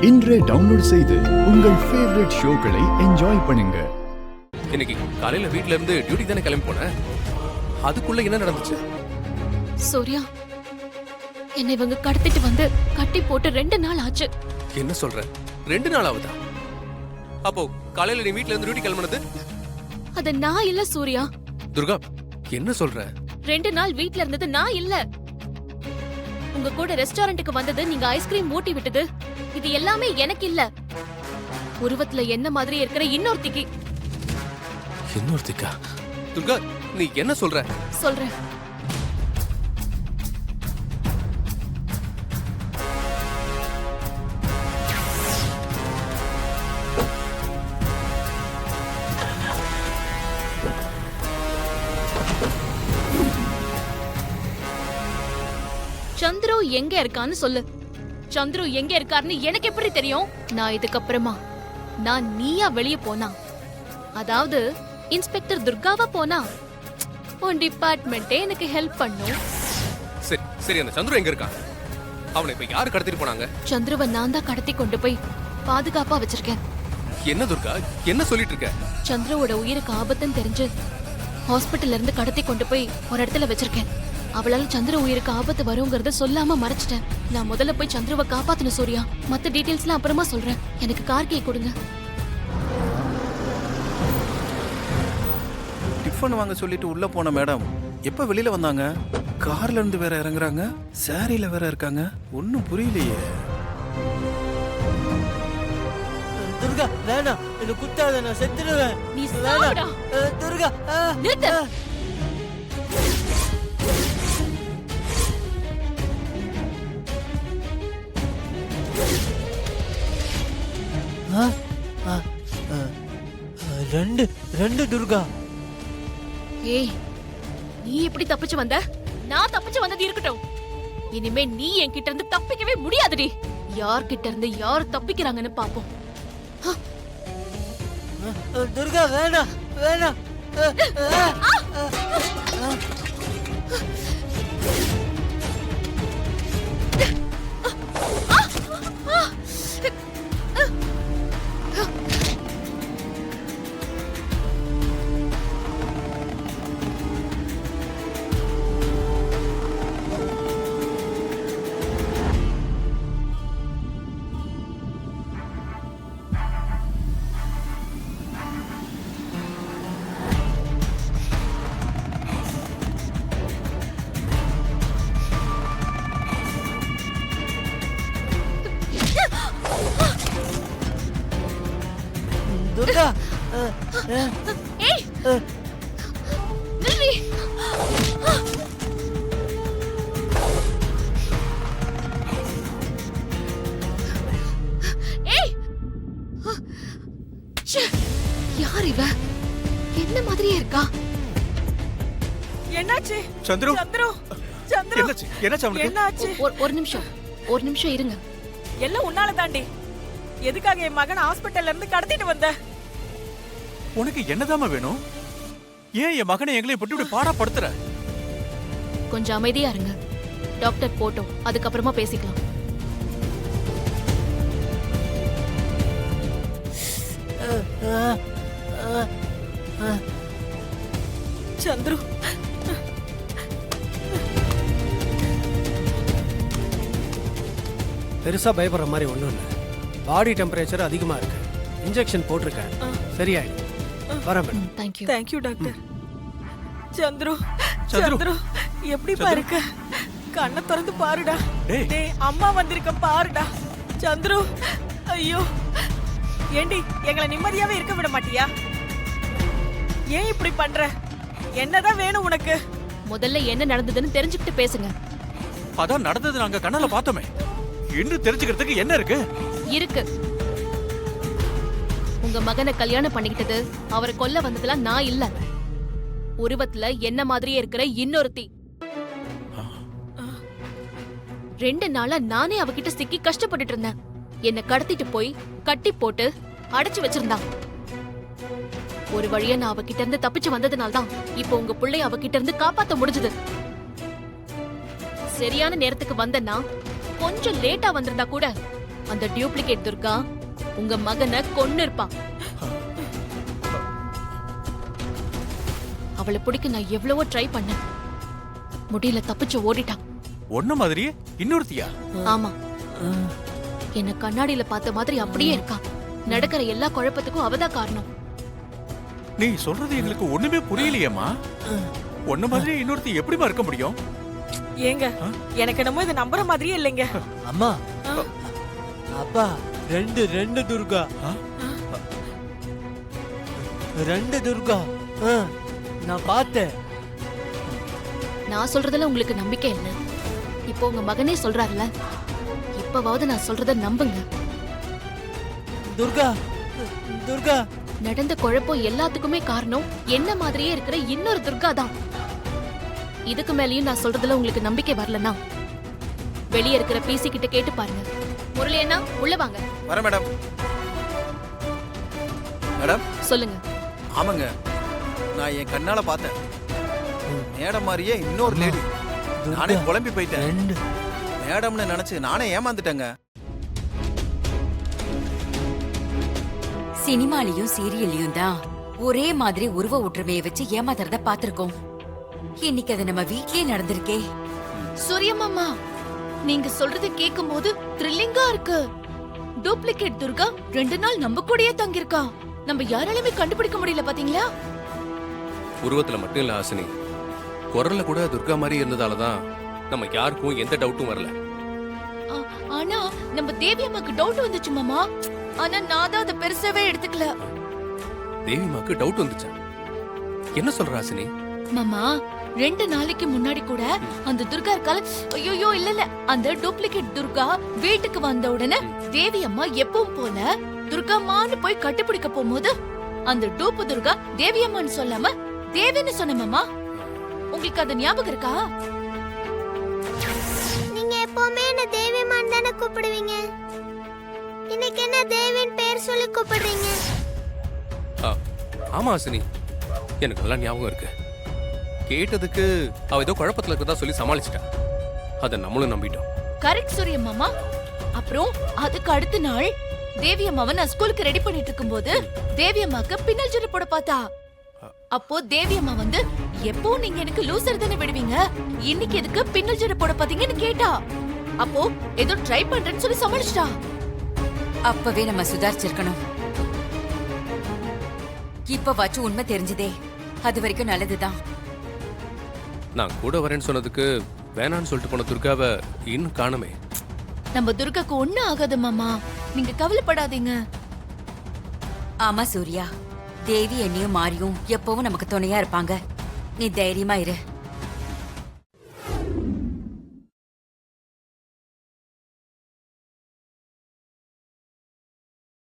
இன்றே டவுன்லோட் செய்து உங்கள் ஃபேவரட் ஷோக்களை என்ஜாய் பண்ணுங்க. இன்னைக்கு காலையில வீட்ல இருந்து டியூட்டி தானே கிளம்பி போனேன். அதுக்குள்ள என்ன நடந்துச்சு? சூர்யா, என்னை இவங்க கடத்திட்டு வந்து கட்டி போட்டு 2 நாள் ஆச்சு. என்ன சொல்ற? 2 நாள் ஆகுதா? அப்போ காலையில நீ வீட்ல இருந்து டியூட்டி கிளம்பினது? அது நான் இல்ல சூர்யா. துர்கா, என்ன சொல்ற? 2 நாள் வீட்ல இருந்தது நான் இல்ல. உங்க கூட ரெஸ்டாரண்ட்டுக்கு வந்தது, நீங்க ஐஸ்கிரீம் ஊட்டி விட்டது, இது எல்லாமே எனக்கு இல்ல. உருவத்துல என்ன மாதிரி இருக்கிற இன்னொருத்திக்கு. இன்னொருத்திக்கா? துர்கா, நீ என்ன சொல்ற? சொல்றேன். சந்துரு எங்க இருக்கான்னு சொல்லு. சந்துரு எங்க இருக்காருன்னு எனக்கு எப்படி தெரியும்? நான் இதுக்கப்புறமா நீயா வெளிய போனா, அதாவது இன்ஸ்பெக்டர் துர்காவா போனா, உன் டிபார்ட்மெண்ட்டே எனக்கு ஹெல்ப் பண்ணும். சரி சரி, அந்த சந்துரு எங்க இருக்கான்? அவனை இப்ப யாரு கடத்திட்டு போனாங்க? சந்துருவை நான் தான் கடத்தி கொண்டு போய் பாதுகாப்பா வச்சிருக்கேன். என்ன துர்கா, என்ன சொல்லிட்டு இருக்க? சந்துருவோட உயிருக்கு ஆபத்துன்னு தெரிஞ்சு ஹாஸ்பிட்டல்ல இருந்து கடத்தி கொண்டு போய் ஒரு இடத்துல வச்சிருக்கேன். அவளால சந்திர உயிருக்கு ஆபத்து வருங்கிறத சொல்லாம மறைச்சிட்டேன். நான் முதல்ல போய் சந்திரவை காப்பாத்தணும் சூர்யா. மத்த டீடைல்ஸ்லாம் அப்புறமா சொல்றேன். எனக்கு கார் கீ கொடுங்க. டிஃபன் வாங்க சொல்லிட்டு உள்ள போன மேடம் எப்ப வெளியில வந்தாங்க? கார்ல இருந்து வேற இறங்குறாங்க, சாரியில வேற இருக்காங்க. ஒன்னும் புரியலையே. துர்கா வேணாம், என்ன குத்தாத, நான் செத்துடுவேன். நீ சாவுடா. துர்கா நிறுத்து. ரெண்டு துர்கா. ஏய், நீ எப்படி தப்பிச்சு வந்த? நான் தப்பிச்சு வந்தது இருக்கட்டும். இனிமே நீ என்கிட்ட இருந்து தப்பிக்கவே முடியாதுடி. யார்கிட்ட இருந்து யார் தப்பிக்கிறாங்கன்னு பாப்போம். துர்கா வேணாம் வேணாம். துர்கா ஏய், நில்லு. ஏய், ச்சே, யார் இவ? என்ன மாதிரியே இருக்கா? என்னாச்சு சந்துரு, சந்துரு? சந்துரு என்னாச்சு? என்னாச்சு அவனுக்கு? என்னாச்சு? ஒரு நிமிஷம் இருங்க. எல்லாம் உன்னால தாண்டி. எதுக்காக என் மகன் ஹாஸ்பிட்டல்ல இருந்து கடத்திட்டு வந்த? உனக்கு என்னதாமா வேணும்? ஏன் என் மகனை எங்களையும் போட்டு இப்படி பாடாப்படுத்துற? கொஞ்சம் அமைதியா இருங்க. டாக்டர் போட்டோம், அதுக்கப்புறமா பேசிக்கலாம். சந்துரு, பெருசா பயப்படுற மாதிரி ஒண்ணும் இல்லை. பாடி டெம்பரேச்சர் அதிகமா இருக்கு. இன்ஜெக்ஷன் போட்டிருக்கேன், சரியாயிடும். வரேன். Thank you. Thank you doctor. Chandru, Chandru. Chandru எப்படி பாருக்க? கண்ணை திறந்து பாருடா. டேய். டேய், அம்மா வந்திருக்க பாருடா. சந்துரு, ஐயோ, ஏண்டி எங்களை நிம்மதியாவே இருக்க விட மாட்டியா? ஏன் இப்படி பண்ற? என்னதான் வேணும் உனக்கு? முதல்ல என்ன நடந்ததுன்னு தெரிஞ்சுக்கிட்டு பேசுங்க. அதான் நடந்தது நாங்க கண்ணால பார்த்தோமே. இன்னும் தெரிஞ்சுக்கிறதுக்கு என்ன இருக்கு? இருக்கு. உங்க மகனை கல்யாணம் பண்ணிக்கிட்டது, அவரை கொல்ல வந்ததுலாம் நான் இல்ல. உருவத்துல என்ன மாதிரியே இருக்கிற இன்னொருத்தி. 2 நாளா நானே அவகிட்ட சிக்கி கஷ்டப்பட்டுட்டு இருந்தேன். என்ன கடத்திட்டு போய் கட்டி போட்டு அடைச்சு வச்சிருந்தான். ஒரு வழியா நான் அவகிட்ட இருந்து தப்பிச்சு வந்ததுனால்தான் இப்போ உங்க பிள்ளைய அவகிட்ட இருந்து காப்பாத்த முடிஞ்சது. சரியான நேரத்துக்கு வந்தேன்னா, கொஞ்சம் லேட்டா வந்திருந்தா கூட அந்த டியூப்ளிகேட் துர்கா உங்க மகனை கொன்னு இருப்பான். அவளை பிடிக்க நான் எவ்வளவோ ட்ரை பண்ணேன், முடியல, தப்பிச்சு ஓடிட்டான். ஒன்ன மாதிரியே இன்னொருத்தியா? ஆமா, என்ன கண்ணாடியில பார்த்த மாதிரி அப்படியே இருக்கா. நடக்கிற எல்லா குழப்பத்துக்கும் அவதான் காரணம். நீ சொல்றது எங்களுக்கு ஒண்ணுமே புரியலையேம்மா. ஒன்ன மாதிரி இன்னொருத்தி எப்படிமா இருக்க முடியும்? ஏங்க எனக்கு என்னமோ இது நம்புற மாதிரியே இல்லைங்க. அம்மா அப்பா ரெண்டு ரெண்டு துர்கா ரெண்டு துர்கா நான் பார்த்தேன். நான் சொல்றதுல உங்களுக்கு நம்பிக்கை இல்ல. இப்போ உங்க மகனே சொல்றாருல, இப்பவாவது நான் சொல்றத நம்புங்க. துர்கா துர்கா நடந்த குழப்பம் எல்லாத்துக்குமே காரணம் என்ன மாதிரியே இருக்கிற இன்னொரு துர்கா தான். இதுக்கு மேலயும் நான் சொல்றதுல உங்களுக்கு நம்பிக்கை வரலனா வெளியே இருக்கிற பிசி கிட்ட கேட்டு பாருங்க. முரளி அண்ணா, உள்ள வாங்க. வர மேடம். மேடம் சொல்லுங்க. ஆமாங்க, நான் என் கண்ணால பார்த்தேன். மேடம் மாதிரியே இன்னொரு லேடி. நானே குழம்பி போயிட்டேன். ரெண்டு மேடம்னு நினைச்சு நானே ஏமாந்துட்டேங்க. சினிமாலையும் சீரியல்லையும் தான் ஒரே மாதிரி உருவ ஒற்றுமையை வச்சு ஏமாத்துறத பாத்திருக்கோம். இன்னைக்கு அது நம்ம வீட்லயே நடந்திருக்கே. சூரியமாமா, நீங்க சொல்றது கேட்கும் போது த்ரில்லிங்கா இருக்கு. டூப்ளிகேட் துர்கா 2 நாள் நம்ம கூடயே தங்கியிருக்கா. நம்ம யாராலுமே கண்டுபிடிக்க முடியல, பாத்தீங்களா? உருவத்துல மட்டும் இல்ல ஹாசினி, குரல்ல கூட துர்கா மாதிரி இருந்ததாலதான் நம்ம யாருக்கும் எந்த டவுட்டும் வரல. ஆனா நம்ம தேவி அம்மாக்கு டவுட் வந்துச்சு மாமா. ஆனா நான் தான் அதை பெருசாவே எடுத்துக்கல. தேவி அம்மாக்கு டவுட் வந்துச்சா? என்ன சொல்ற ஹாசினி? மாமா, 2 நாளைக்கு முன்னாடி கூட அந்த துர்கா இருக்கால, ஐயோ இல்ல, அந்த டூப்ளிகேட் துர்கா வீட்டுக்கு வந்த உடனே தேவி அம்மா எப்பவும் போல துர்கா மான்னு போய் கட்டுப்பிடிக்க போகும்போது அந்த டூப்பு துர்கா தேவி அம்மான்னு சொல்லாம தேவின்னு சொன்ன மாமா. உங்களுக்கு அது ஞாபகம் இருக்கா? நீங்க எப்பவுமே என்ன தேவிமான் தானே கூப்பிடுவீங்க, இன்னைக்கு என்ன தேவின் பேர் சொல்லி கூப்பிடுறீங்க? ஆமா ஹாசினி, எனக்கு நல்லா ஞாபகம் இருக்கு. கேட்டதுக்கு அவ ஏதோ குழப்பத்துல இருக்கதா சொல்லி சமாளிச்சிட்டா. அத நம்மளும் நம்பிட்டோம். கரெக்ட் சூரிய மாமா. அப்புறம் அதுக்கு அடுத்த நாள் தேவி அம்மாவை நான் ஸ்கூலுக்கு ரெடி பண்ணிட்டு இருக்கும்போது தேவி அம்மாக்கு பின்னல் ஜடை போட பார்த்தா. அப்போ தேவி அம்மா வந்து, எப்போ நீங்க எனக்கு லூசர் தானே விடுவீங்க, இன்னைக்கு எதுக்கு பின்னல் ஜடை போட பாத்தீங்கன்னு கேட்டா. அப்போ ஏதோ ட்ரை பண்றேன்னு சொல்லி சமாளிச்சிட்டா. அப்பவே நம்ம சுதாரிச்சிருக்கணும். இப்ப வாச்சு உண்மை தெரிஞ்சதே, அது வரைக்கும் நல்லதுதான். நான் கூட வரேன்னு சொன்னதுக்கு வேணான்னு சொல்லிட்டு போன துர்காவை இன்னும் காணுமே. நம்ம துர்காக்கு ஒண்ணும் ஆகாது மாமா, நீங்க கவலைப்படாதீங்க. ஆமா சூர்யா, தேவி என்னையும் மாரியும் எப்பவும் நமக்கு துணையா இருப்பாங்க. நீ தைரியமா இரு.